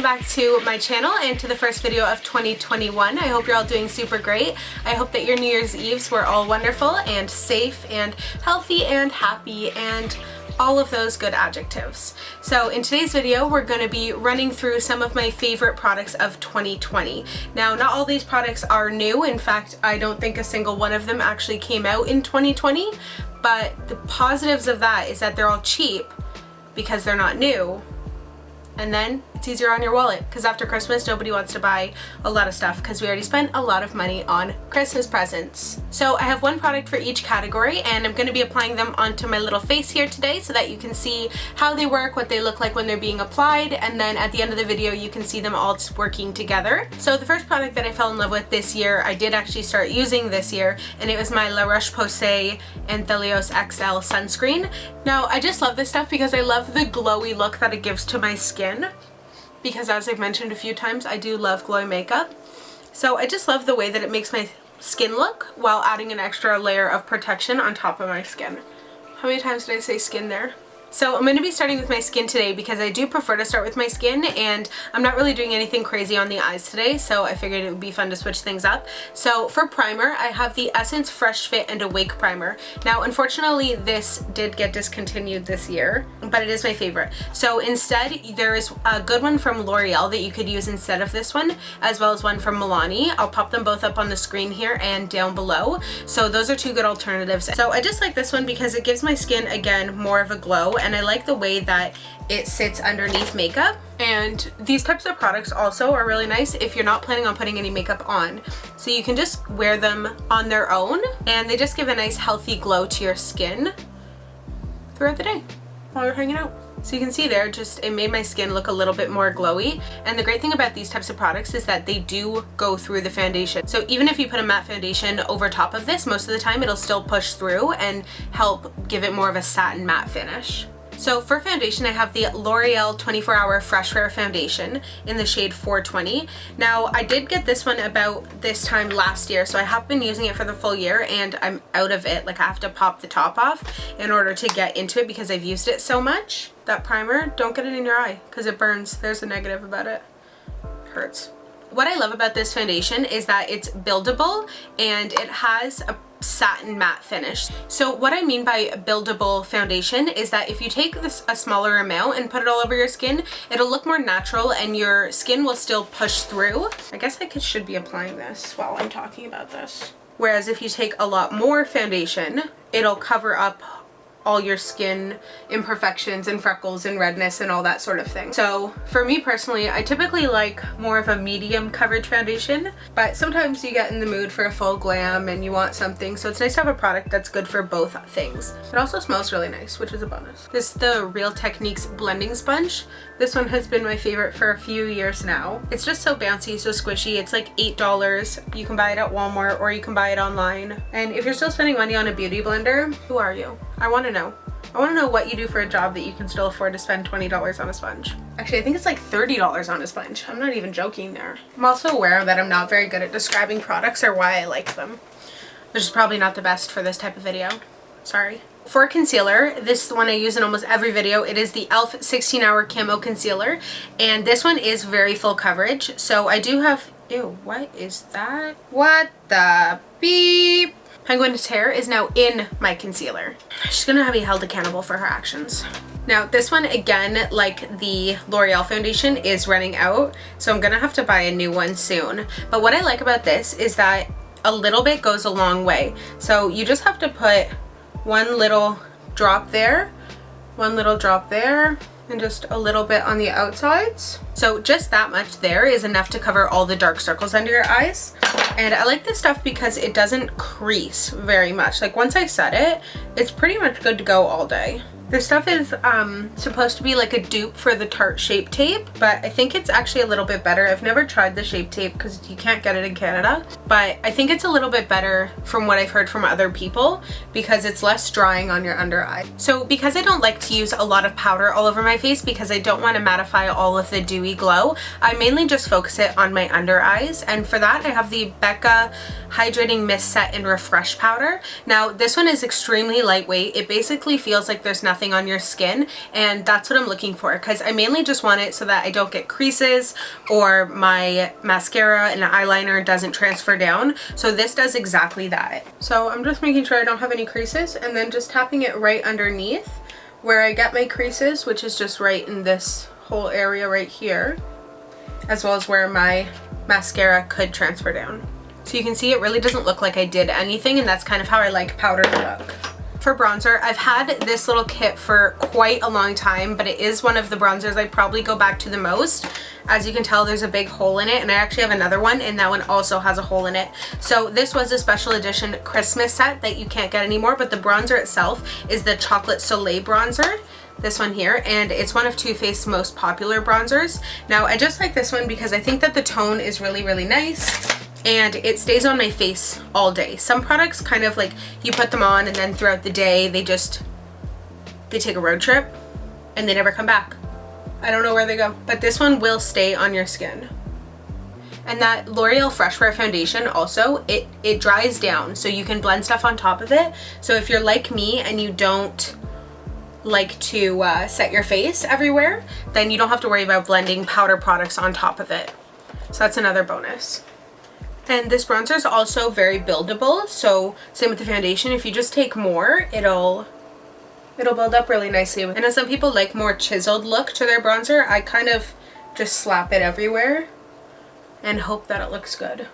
back to my channel and to the first video of 2021. I hope you're all doing super great. I hope that your New Year's Eves were all wonderful and safe and healthy and happy and all of those good adjectives. So in today's video, we're going to be running through some of my favorite products of 2020. Now, not all these products are new. In fact, I don't think a single one of them actually came out in 2020, but the positives of that is that they're all cheap because they're not new. And then it's easier on your wallet because after Christmas, nobody wants to buy a lot of stuff because we already spent a lot of money on Christmas presents. So I have one product for each category and I'm going to be applying them onto my little face here today so that you can see how they work, what they look like when they're being applied, and then at the end of the video you can see them all working together. So the first product that I fell in love with this year, I did actually start using this year, and it was my La Roche-Posay Anthelios XL sunscreen. Now I just love this stuff because I love the glowy look that it gives to my skin. Because as I've mentioned a few times, I do love glowing makeup. So I just love the way that it makes my skin look while adding an extra layer of protection on top of my skin. How many times did I say skin there? So I'm going to be starting with my skin today because I do prefer to start with my skin, and I'm not really doing anything crazy on the eyes today, so I figured it would be fun to switch things up. So for primer, I have the Essence Fresh Fit and Awake Primer. Now unfortunately this did get discontinued this year, but it is my favorite. So instead there is a good one from L'Oreal that you could use instead of this one, as well as one from Milani. I'll pop them both up on the screen here and down below. So those are two good alternatives. So I just like this one because it gives my skin, again, more of a glow, and I like the way that it sits underneath makeup. And these types of products also are really nice if you're not planning on putting any makeup on. So you can just wear them on their own and they just give a nice healthy glow to your skin throughout the day while you're hanging out. So you can see there, just it made my skin look a little bit more glowy. And the great thing about these types of products is that they do go through the foundation. So even if you put a matte foundation over top of this, most of the time it'll still push through and help give it more of a satin matte finish. So for foundation, I have the L'Oreal 24-Hour Freshwear Foundation in the shade 420. Now, I did get this one about this time last year, so I have been using it for the full year and I'm out of it. Like, I have to pop the top off in order to get into it because I've used it so much. That primer, don't get it in your eye because it burns. There's a negative about it. It hurts. What I love about this foundation is that it's buildable and it has a satin matte finish. So what I mean by buildable foundation is that if you take a smaller amount and put it all over your skin, it'll look more natural and your skin will still push through. I guess I should be applying this while I'm talking about this. Whereas if you take a lot more foundation, it'll cover up all your skin imperfections and freckles and redness and all that sort of thing. So for me personally, I typically like more of a medium coverage foundation, but sometimes you get in the mood for a full glam and you want something, so it's nice to have a product that's good for both things. It also smells really nice, which is a bonus. This is the Real Techniques blending sponge. This one has been my favorite for a few years now. It's just so bouncy, so squishy. It's like $8. You can buy it at Walmart or you can buy it online. And if you're still spending money on a beauty blender, who are you? I want to know. I want to know what you do for a job that you can still afford to spend $20 on a sponge. Actually, I think it's like $30 on a sponge. I'm not even joking there. I'm also aware that I'm not very good at describing products or why I like them, which is probably not the best for this type of video. Sorry. For concealer, this is the one I use in almost every video. It is the e.l.f. 16-Hour Camo Concealer, and this one is very full coverage. So I do have, ew, what is that? What the beep? Penguin's hair is now in my concealer. She's gonna be held accountable for her actions. Now this one, again, like the L'Oreal foundation, is running out, so I'm gonna have to buy a new one soon. But what I like about this is that a little bit goes a long way. So you just have to put one little drop there, one little drop there, and just a little bit on the outsides. So just that much there is enough to cover all the dark circles under your eyes. And I like this stuff because it doesn't crease very much. Like once I set it, it's pretty much good to go all day. This stuff is supposed to be like a dupe for the Tarte Shape Tape, but I think it's actually a little bit better. I've never tried the Shape Tape because you can't get it in Canada, but I think it's a little bit better from what I've heard from other people because it's less drying on your under eye. So because I don't like to use a lot of powder all over my face because I don't want to mattify all of the dewy glow, I mainly just focus it on my under eyes, and for that I have the Becca Hydrating Mist Set and Refresh Powder. Now this one is extremely lightweight. It basically feels like there's nothing nothing on your skin, and that's what I'm looking for, because I mainly just want it so that I don't get creases or my mascara and eyeliner doesn't transfer down. So this does exactly that. So I'm just making sure I don't have any creases, and then just tapping it right underneath where I get my creases, which is just right in this whole area right here, as well as where my mascara could transfer down. So you can see it really doesn't look like I did anything, and that's kind of how I like powder to look. For bronzer, I've had this little kit for quite a long time, but it is one of the bronzers I probably go back to the most. As you can tell, there's a big hole in it, and I actually have another one, and that one also has a hole in it. So this was a special edition Christmas set that you can't get anymore, but the bronzer itself is the Chocolate Soleil bronzer. This one here, and it's one of Too Faced's most popular bronzers. Now, I just like this one because I think that the tone is really, really nice, and it stays on my face all day. Some products kind of like you put them on and then throughout the day they take a road trip and they never come back. I don't know where they go, but this one will stay on your skin. And that L'Oreal Freshwear foundation also, it dries down, so you can blend stuff on top of it. So if you're like me and you don't like to set your face everywhere, then you don't have to worry about blending powder products on top of it. So that's another bonus. And this bronzer is also very buildable, so same with the foundation. If you just take more, it'll build up really nicely. I know some people like more chiseled look to their bronzer. I kind of just slap it everywhere and hope that it looks good.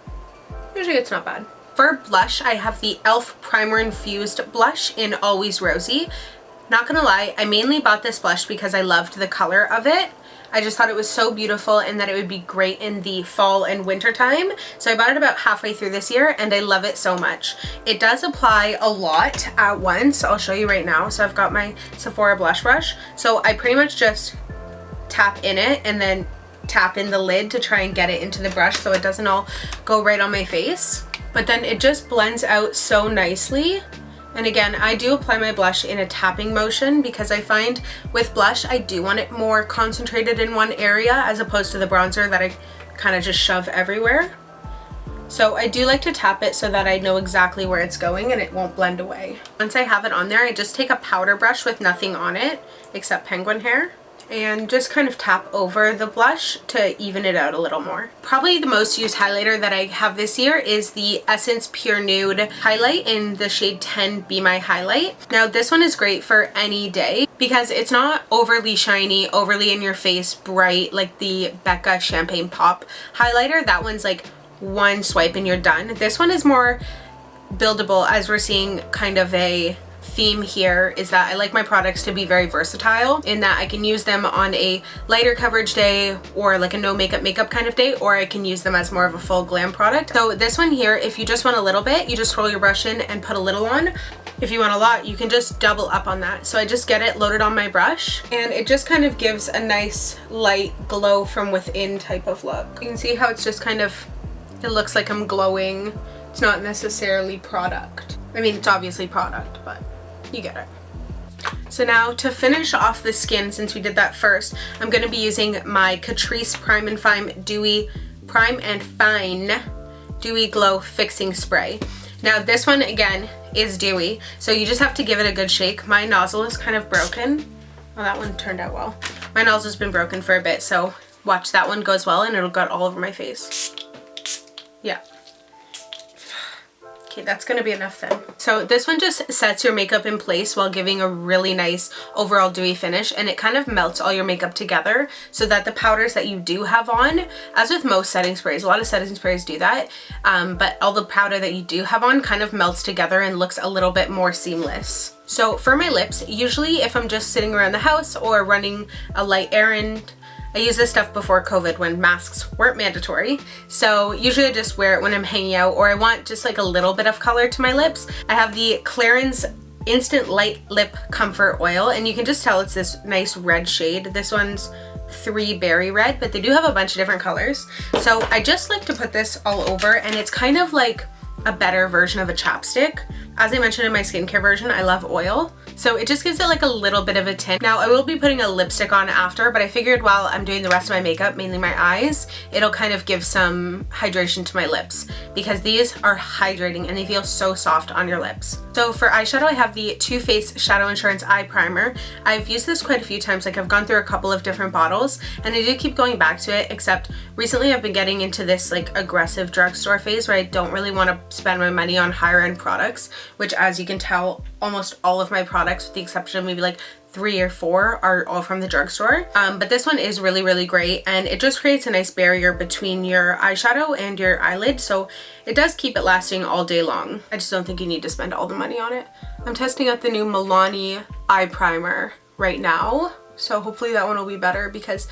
Usually it's not bad. For blush, I have the e.l.f. Primer Infused blush in Always Rosy. Not gonna lie, I mainly bought this blush because I loved the color of it. I just thought it was so beautiful and that it would be great in the fall and winter time. So I bought it about halfway through this year, and I love it so much. It does apply a lot at once. I'll show you right now. So I've got my Sephora blush brush. So I pretty much just tap in it and then tap in the lid to try and get it into the brush so it doesn't all go right on my face. But then it just blends out so nicely. And again, I do apply my blush in a tapping motion because I find with blush, I do want it more concentrated in one area as opposed to the bronzer that I kind of just shove everywhere. So I do like to tap it so that I know exactly where it's going and it won't blend away. Once I have it on there, I just take a powder brush with nothing on it except penguin hair, and just kind of tap over the blush to even it out a little more. Probably the most used highlighter that I have this year is the Essence Pure Nude highlight in the shade 10 Be My Highlight. Now this one is great for any day because it's not overly shiny, overly in your face, bright like the Becca Champagne Pop highlighter. That one's like one swipe and you're done. This one is more buildable, as we're seeing kind of a theme here is that I like my products to be very versatile in that I can use them on a lighter coverage day or like a no makeup kind of day, or I can use them as more of a full glam product. So this one here, if you just want a little bit, you just roll your brush in and put a little on. If you want a lot, you can just double up on that. So I just get it loaded on my brush, and it just kind of gives a nice light glow from within type of look. You can see how it's just kind of, it looks like I'm glowing. It's not necessarily product. I mean, it's obviously product, but you get it. So now to finish off the skin, since we did that first, I'm going to be using my Catrice Prime and Fine Dewy Glow Fixing Spray. Now this one again is dewy, so you just have to give it a good shake. My nozzle is kind of broken. Oh, that one turned out well. My nozzle's been broken for a bit, so watch that one goes well and it'll get all over my face. Yeah. Okay, that's gonna be enough then. So this one just sets your makeup in place while giving a really nice overall dewy finish, and it kind of melts all your makeup together so that the powders that you do have on, as with most setting sprays, a lot of setting sprays do that, but all the powder that you do have on kind of melts together and looks a little bit more seamless. So for my lips, usually if I'm just sitting around the house or running a light errand, I used this stuff before COVID when masks weren't mandatory. So usually I just wear it when I'm hanging out or I want just like a little bit of color to my lips. I have the Clarins Instant Light Lip Comfort Oil, and you can just tell it's this nice red shade. This one's 3 Berry Red, but they do have a bunch of different colors. So I just like to put this all over, and it's kind of like a better version of a chapstick. As I mentioned in my skincare version, I love oil. So it just gives it like a little bit of a tint. Now I will be putting a lipstick on after, but I figured while I'm doing the rest of my makeup, mainly my eyes, it'll kind of give some hydration to my lips because these are hydrating and they feel so soft on your lips. So for eyeshadow, I have the Too Faced Shadow Insurance Eye Primer. I've used this quite a few times, like I've gone through a couple of different bottles and I do keep going back to it, except recently I've been getting into this like aggressive drugstore phase where I don't really want to spend my money on higher end products, which as you can tell, almost all of my products with the exception of maybe like 3 or 4 are all from the drugstore. But this one is really, really great and it just creates a nice barrier between your eyeshadow and your eyelid, so it does keep it lasting all day long. I just don't think you need to spend all the money on it. I'm testing out the new Milani eye primer right now, so hopefully that one will be better because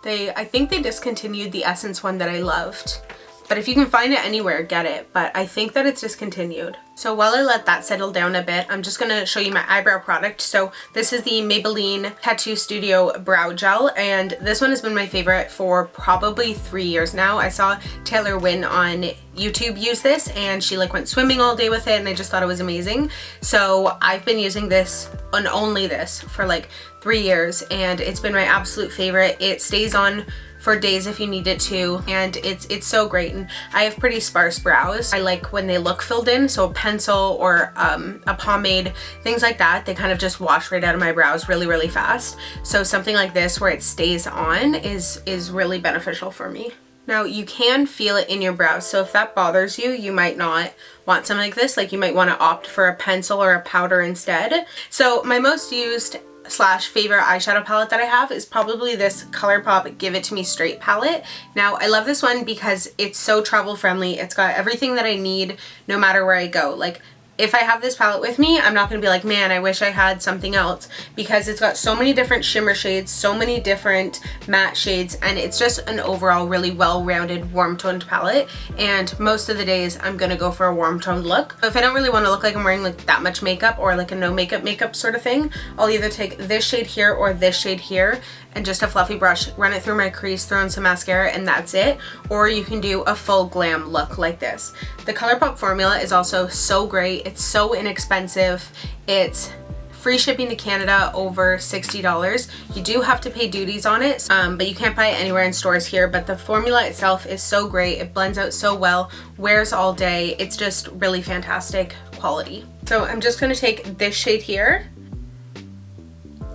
I think they discontinued the Essence one that I loved. But if you can find it anywhere, get it. But I think that it's discontinued. So while I let that settle down a bit, I'm just gonna show you my eyebrow product. So this is the Maybelline Tattoo Studio Brow Gel, and this one has been my favorite for probably 3 years now. I saw Taylor Wynn on YouTube use this, and she like went swimming all day with it, and I just thought it was amazing. So I've been using this and only this for like 3 years, and it's been my absolute favorite. It stays on for days if you need it to, and it's so great. And I have pretty sparse brows. I like when they look filled in, so a pencil or a pomade, things like that, they kind of just wash right out of my brows really, really fast. So something like this where it stays on is really beneficial for me. Now you can feel it in your brows, so if that bothers you, you might not want something like this. Like you might want to opt for a pencil or a powder instead. So my most used / favorite eyeshadow palette that I have is probably this ColourPop Give It To Me Straight palette. Now I love this one because it's so travel friendly. It's got everything that I need no matter where I go. Like if I have this palette with me, I'm not going to be like, man, I wish I had something else, because it's got so many different shimmer shades, so many different matte shades, and it's just an overall really well-rounded warm toned palette. And most of the days I'm going to go for a warm toned look. So if I don't really want to look like I'm wearing like that much makeup or like a no makeup sort of thing, I'll either take this shade here or this shade here and just a fluffy brush, run it through my crease, throw in some mascara, and that's it. Or you can do a full glam look like this. The ColourPop formula is also so great. It's so inexpensive. It's free shipping to Canada, over $60. You do have to pay duties on it, but you can't buy it anywhere in stores here. But the formula itself is so great. It blends out so well, wears all day. It's just really fantastic quality. So I'm just going to take this shade here.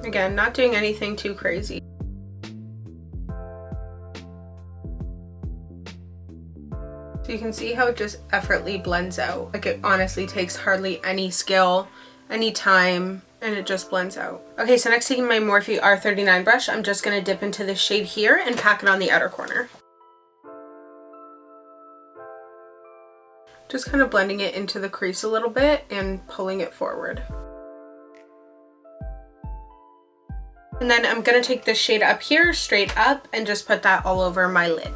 Again, not doing anything too crazy. So you can see how it just effortlessly blends out. Like it honestly takes hardly any skill, any time, and it just blends out. Okay, so next taking my Morphe R39 brush, I'm just gonna dip into this shade here and pack it on the outer corner. Just kind of blending it into the crease a little bit and pulling it forward. And then I'm gonna take this shade up here, straight up, and just put that all over my lid.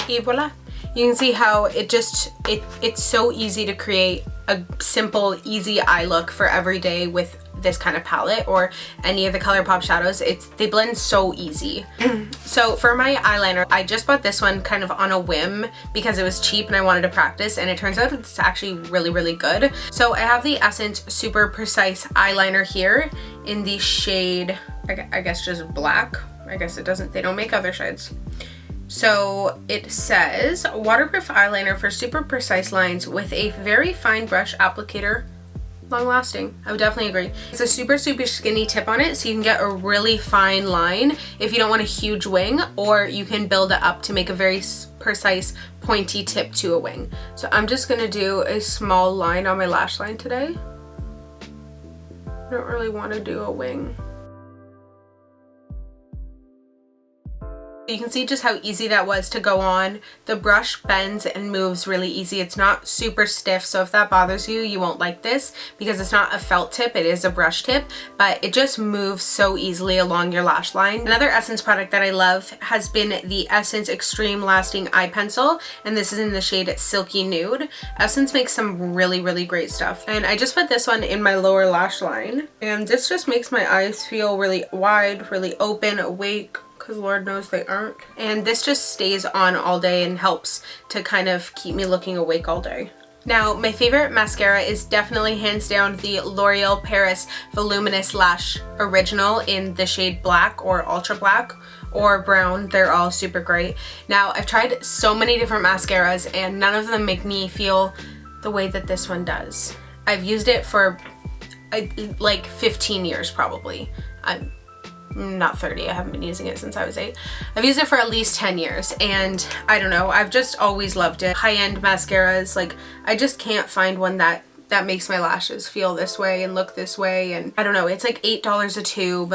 Et voila. You can see how it's so easy to create a simple, easy eye look for every day with this kind of palette or any of the ColourPop shadows. They blend so easy. So for my eyeliner, I just bought this one kind of on a whim because it was cheap and I wanted to practice, and it turns out it's actually really, really good. So I have the Essence Super Precise eyeliner here in the shade, I guess just black. I guess they don't make other shades. So it says waterproof eyeliner for super precise lines with a very fine brush applicator, long lasting. I would definitely agree. It's a super skinny tip on it, so you can get a really fine line if you don't want a huge wing, or you can build it up to make a very precise pointy tip to a wing. So I'm just gonna do a small line on my lash line today. I don't really want to do a wing. You can see just how easy that was to go on. The brush bends and moves really easy. It's not super stiff, so if that bothers you, you won't like this because it's not a felt tip, it is a brush tip, but it just moves so easily along your lash line. Another Essence product that I love has been the Essence Extreme Lasting Eye Pencil, and this is in the shade Silky Nude. Essence makes some really, really great stuff, and I just put this one in my lower lash line, and this just makes my eyes feel really wide, really open, awake, because Lord knows they aren't. And this just stays on all day and helps to kind of keep me looking awake all day. Now, my favorite mascara is definitely hands down the L'Oreal Paris Voluminous Lash Original in the shade black or ultra black or brown. They're all super great. Now, I've tried so many different mascaras and none of them make me feel the way that this one does. I've used it for like 15 years probably. I'm not 30, I haven't been using it since I was 8. I've used it for at least 10 years and I don't know, I've just always loved it. High-end mascaras, like I just can't find one that makes my lashes feel this way and look this way, and I don't know, it's like $8 a tube.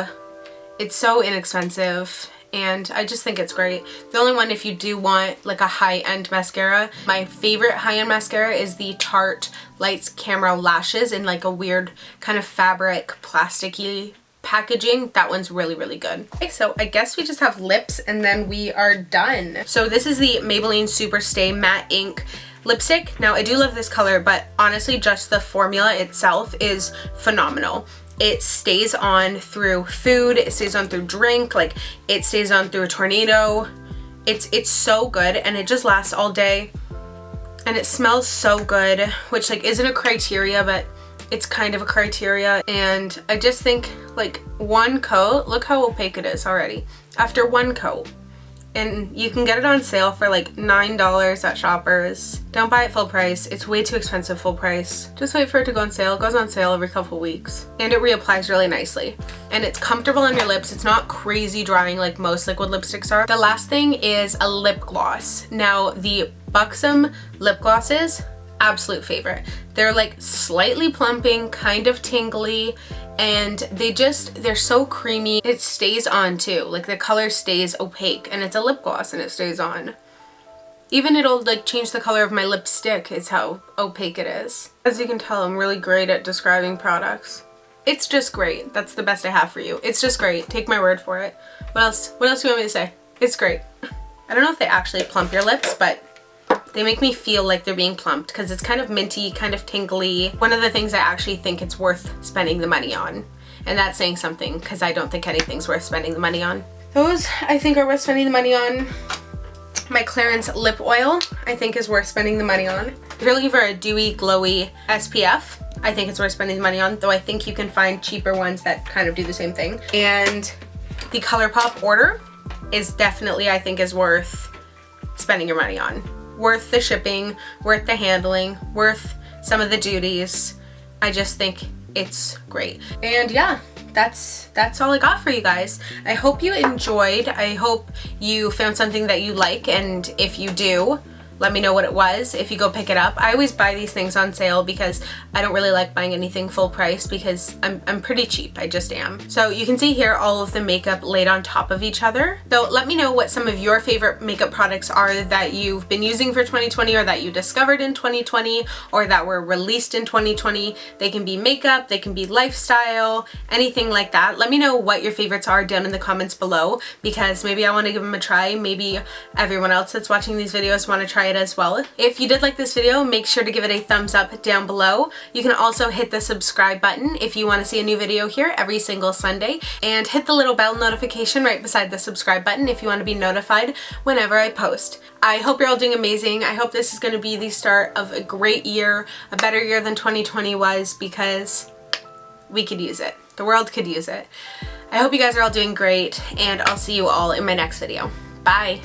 It's so inexpensive and I just think it's great. The only one, if you do want like a high-end mascara, my favorite high-end mascara is the Tarte Lights Camera Lashes in like a weird kind of fabric plasticky packaging. That one's really, really good. Okay, so I guess we just have lips and then we are done. So this is the Maybelline Super Stay Matte Ink lipstick. Now I do love this color, but honestly just the formula itself is phenomenal. It stays on through food, it stays on through drink, like it stays on through a tornado. It's so good and it just lasts all day and it smells so good, which like isn't a criteria, but it's kind of a criteria. And I just think like one coat, look how opaque it is already after one coat. And you can get it on sale for like $9 at Shoppers. Don't buy it full price. It's way too expensive full price. Just wait for it to go on sale. It goes on sale every couple weeks. And it reapplies really nicely. And it's comfortable on your lips. It's not crazy drying like most liquid lipsticks are. The last thing is a lip gloss. Now the Buxom lip glosses, absolute favorite. They're like slightly plumping, kind of tingly, and they're so creamy. It stays on too, like the color stays opaque, and it's a lip gloss and it stays on. Even it'll like change the color of my lipstick is how opaque it is. As you can tell, I'm really great at describing products. It's just great. That's the best I have for you. It's just great. Take my word for it. What else do you want me to say? It's great. I don't know if they actually plump your lips, but they make me feel like they're being plumped because it's kind of minty, kind of tingly. One of the things I actually think it's worth spending the money on. And that's saying something because I don't think anything's worth spending the money on. Those I think are worth spending the money on. My Clarins lip oil I think is worth spending the money on. If you're looking for a dewy, glowy SPF, I think it's worth spending the money on, though I think you can find cheaper ones that kind of do the same thing. And the ColourPop order is definitely, I think, is worth spending your money on. Worth the shipping, worth the handling, worth some of the duties. I just think it's great. And yeah, that's all I got for you guys. I hope you enjoyed. I hope you found something that you like, and if you do, let me know what it was if you go pick it up. I always buy these things on sale because I don't really like buying anything full price because I'm pretty cheap. I just am. So you can see here all of the makeup laid on top of each other. So let me know what some of your favorite makeup products are that you've been using for 2020 or that you discovered in 2020 or that were released in 2020. They can be makeup, they can be lifestyle, anything like that. Let me know what your favorites are down in the comments below because maybe I want to give them a try. Maybe everyone else that's watching these videos want to try it as well. If you did like this video, make sure to give it a thumbs up down below. You can also hit the subscribe button if you want to see a new video here every single Sunday, and hit the little bell notification right beside the subscribe button if you want to be notified whenever I post. I hope you're all doing amazing. I hope this is going to be the start of a great year, a better year than 2020 was, because we could use it. The world could use it. I hope you guys are all doing great, and I'll see you all in my next video. Bye!